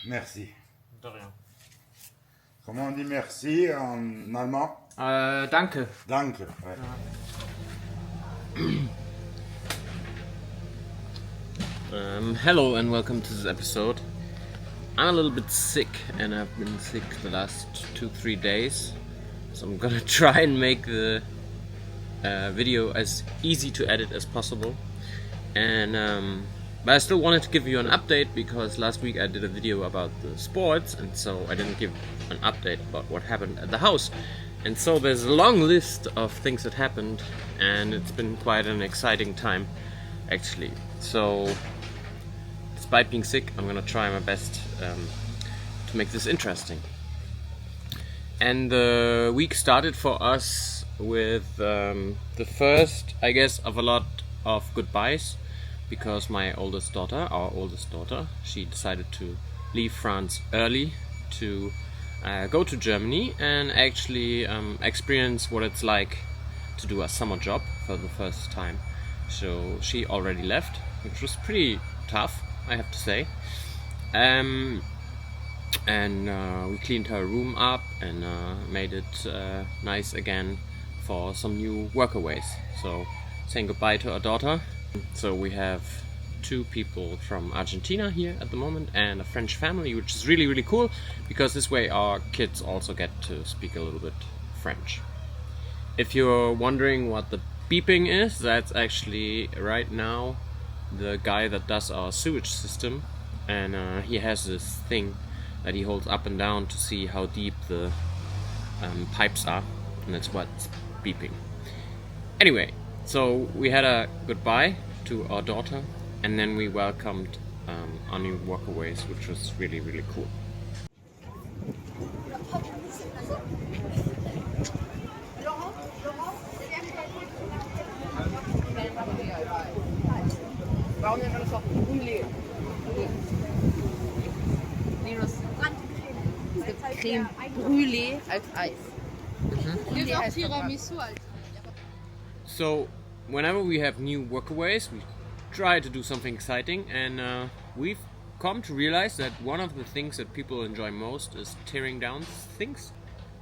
Merci. De rien. Comment on dit merci en allemand? Danke. Danke. Ouais. Hello and welcome to this episode. I'm a little bit sick and I've been sick the last 2-3 days, so I'm gonna try and make the video as easy to edit as possible. And but I still wanted to give you an update because last week I did a video about the sports, and so I didn't give an update about what happened at the house. And so there's a long list of things that happened, and it's been quite an exciting time actually. So despite being sick, I'm gonna try my best to make this interesting. And the week started for us with the first, I guess, of a lot of goodbyes, because my our oldest daughter, she decided to leave France early to go to Germany and actually experience what it's like to do a summer job for the first time. So she already left, which was pretty tough, I have to say. And we cleaned her room up and made it nice again for some new workaways. So saying goodbye to our daughter. So we have 2 people from Argentina here at the moment and a French family, which is really cool, because this way our kids also get to speak a little bit French. If you're wondering what the beeping is, that's actually right now the guy that does our sewage system, and he has this thing that he holds up and down to see how deep the pipes are, and that's what's beeping. Anyway, so we had a goodbye to our daughter, and then we welcomed our new walkaways, which was really cool. Linus, es gibt Creme Brûlée als Eis. Gibt auch Tiramisu als. So whenever we have new workaways, we try to do something exciting, and we've come to realize that one of the things that people enjoy most is tearing down things.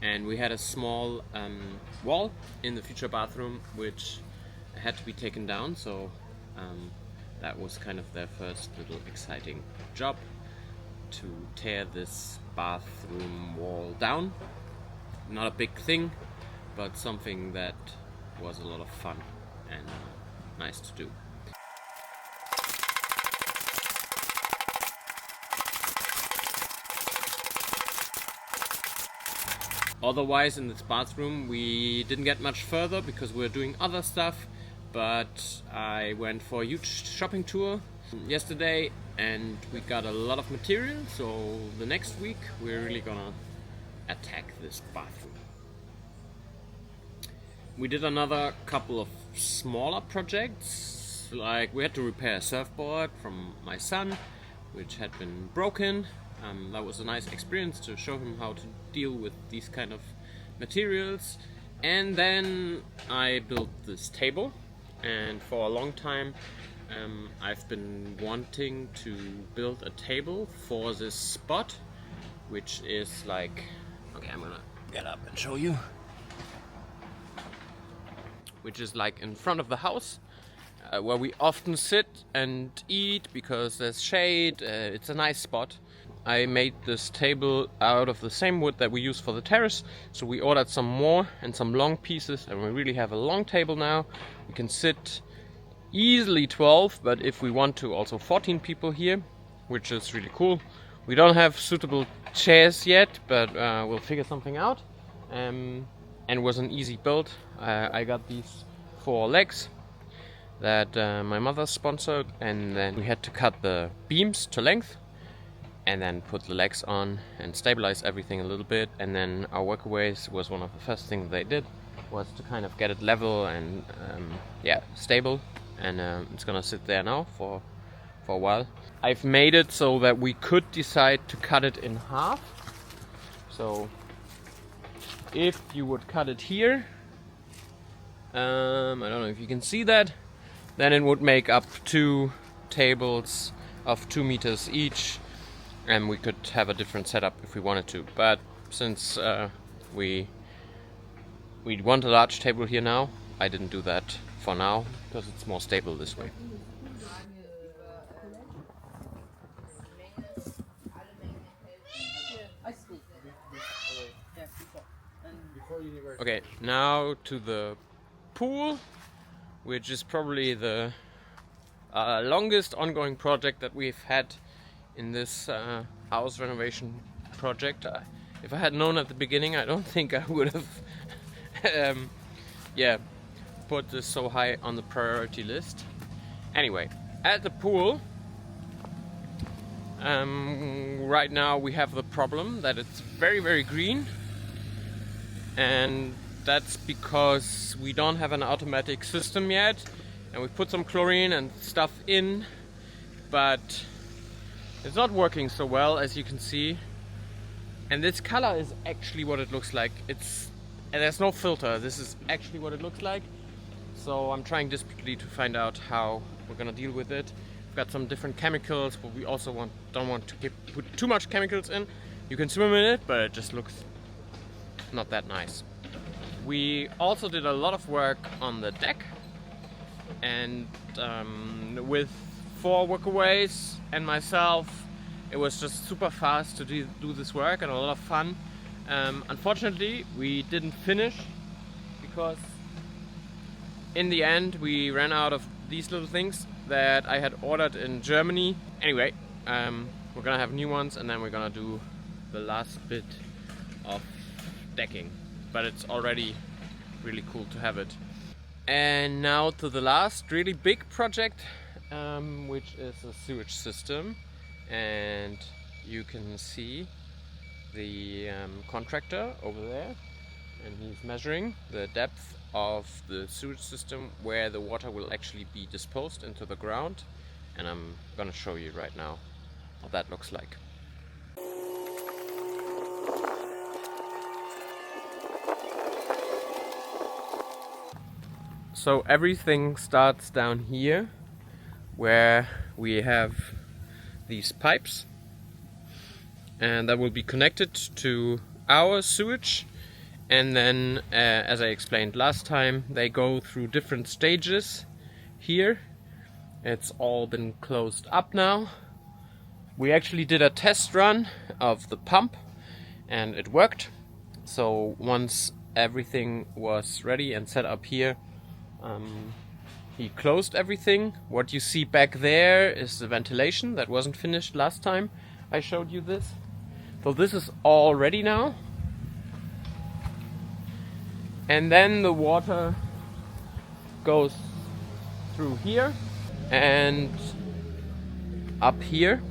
And we had a small wall in the future bathroom which had to be taken down, so that was kind of their first little exciting job, to tear this bathroom wall down. Not a big thing, but something that was a lot of fun and nice to do. Otherwise, in this bathroom we didn't get much further because we're doing other stuff, but I went for a huge shopping tour yesterday and we got a lot of material, so the next week we're really gonna attack this bathroom. We did another couple of smaller projects, like we had to repair a surfboard from my son, which had been broken. That was a nice experience to show him how to deal with these kind of materials. And then I built this table, and for a long time I've been wanting to build a table for this spot, which is like, okay, I'm gonna get up and show you, which is like in front of the house, where we often sit and eat because there's shade. It's a nice spot. I made this table out of the same wood that we use for the terrace, so we ordered some more and some long pieces, and we really have a long table now. We can sit easily 12, but if we want to, also 14 people here, which is really cool. We don't have suitable chairs yet, but we'll figure something out. And it was an easy build. I got these 4 legs that my mother sponsored, and then we had to cut the beams to length and then put the legs on and stabilize everything a little bit. And then our workaways was one of the first things they did, was to kind of get it level and stable, and it's gonna sit there now for a while. I've made it so that we could decide to cut it in half. So if you would cut it here, I don't know if you can see that, then it would make up 2 tables of 2 meters each, and we could have a different setup if we wanted to. But since we want a large table here now, I didn't do that for now because it's more stable this way. Okay, now to the pool, which is probably the longest ongoing project that we've had in this house renovation project. If I had known at the beginning, I don't think I would have put this so high on the priority list. Anyway, at the pool, right now we have the problem that it's very, very green, and that's because we don't have an automatic system yet, and we put some chlorine and stuff in, but it's not working so well, as you can see. And this color is actually what it looks like. And there's no filter. This is actually what it looks like. So I'm trying desperately to find out how we're gonna deal with it. We've got some different chemicals, but we also don't want to put too much chemicals in. You can swim in it, but it just looks not that nice. We also did a lot of work on the deck, and with 4 workaways and myself, it was just super fast to do this work and a lot of fun. Unfortunately, we didn't finish because in the end we ran out of these little things that I had ordered in Germany. Anyway, we're gonna have new ones, and then we're gonna do the last bit of decking, but it's already really cool to have it. And now to the last really big project, which is a sewage system. And you can see the contractor over there, and he's measuring the depth of the sewage system where the water will actually be disposed into the ground, and I'm gonna show you right now what that looks like. So everything starts down here, where we have these pipes, and that will be connected to our sewage, and then as I explained last time, they go through different stages here. It's all been closed up now. We actually did a test run of the pump and it worked. So once everything was ready and set up here, he closed everything. What you see back there is the ventilation that wasn't finished last time I showed you this. So this is all ready now. And then the water goes through here and up here.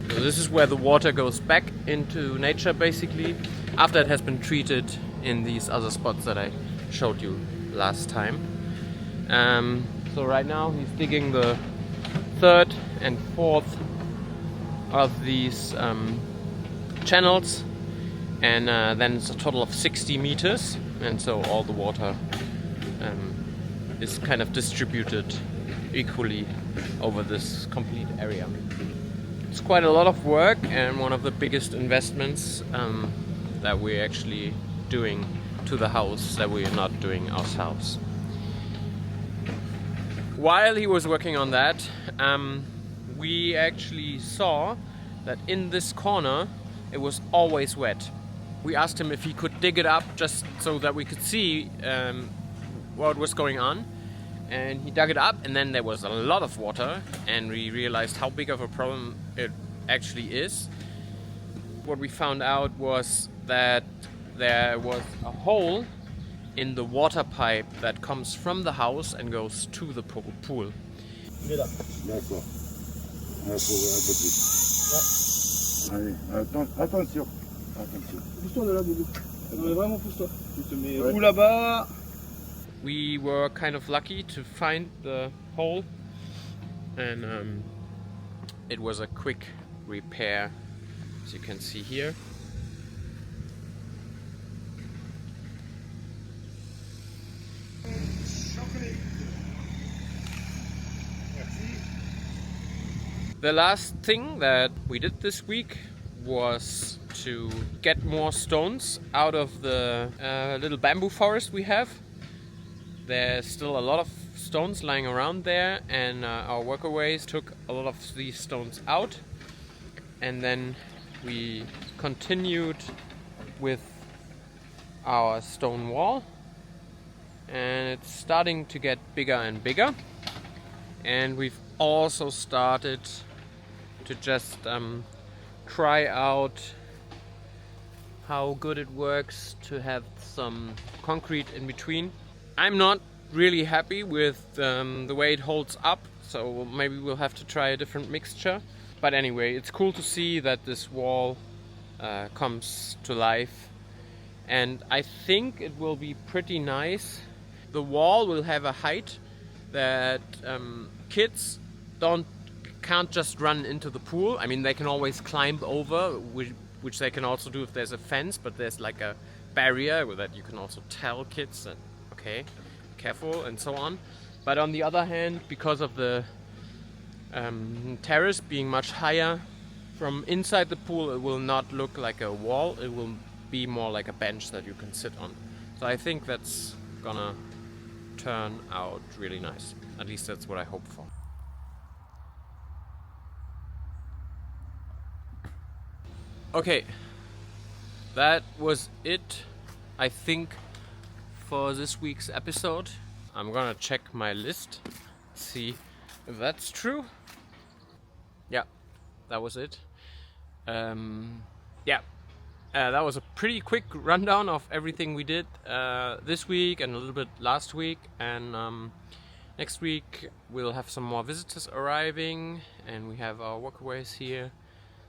So this is where the water goes back into nature, basically, after it has been treated in these other spots that I showed you last time. So right now he's digging the 3rd and 4th of these channels, and then it's a total of 60 meters, and so all the water is kind of distributed equally over this complete area. It's quite a lot of work, and one of the biggest investments that we're actually doing to the house that we are not doing ourselves. While he was working on that, we actually saw that in this corner it was always wet. We asked him if he could dig it up just so that we could see what was going on, and he dug it up, and then there was a lot of water, and we realized how big of a problem it actually is. What we found out was that there was a hole in the water pipe that comes from the house and goes to the pool. D'accord. Un peu. Allez, attention. Attention. Pousse-toi de là, Boubou. Non mais vraiment pousse-toi. Tu te mets où là-bas. We were kind of lucky to find the hole, and it was a quick repair, as you can see here. The last thing that we did this week was to get more stones out of the little bamboo forest we have. There's still a lot of stones lying around there, and our workaways took a lot of these stones out, and then we continued with our stone wall, and it's starting to get bigger and bigger. And we've also started to just try out how good it works to have some concrete in between. I'm not really happy with the way it holds up, so maybe we'll have to try a different mixture. But anyway, it's cool to see that this wall comes to life, and I think it will be pretty nice. The wall will have a height that kids can't just run into the pool. I mean, they can always climb over, which they can also do if there's a fence, but there's like a barrier that you can also tell kids that, okay, careful and so on. But on the other hand, because of the terrace being much higher, from inside the pool it will not look like a wall, it will be more like a bench that you can sit on. So I think that's gonna turn out really nice. At least that's what I hope for. Okay, that was it, I think, for this week's episode. I'm gonna check my list, see if that's true. Yeah, that was it. That was a pretty quick rundown of everything we did this week and a little bit last week. And next week we'll have some more visitors arriving, and we have our walkaways here.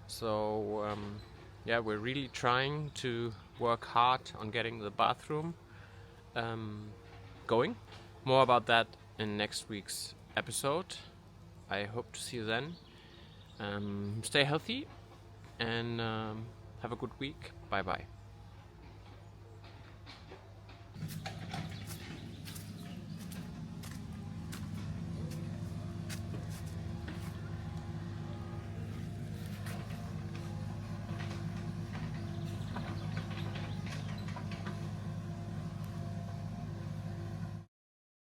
So yeah, we're really trying to work hard on getting the bathroom going. More about that in next week's episode. I hope to see you then. Stay healthy and have a good week. Bye bye.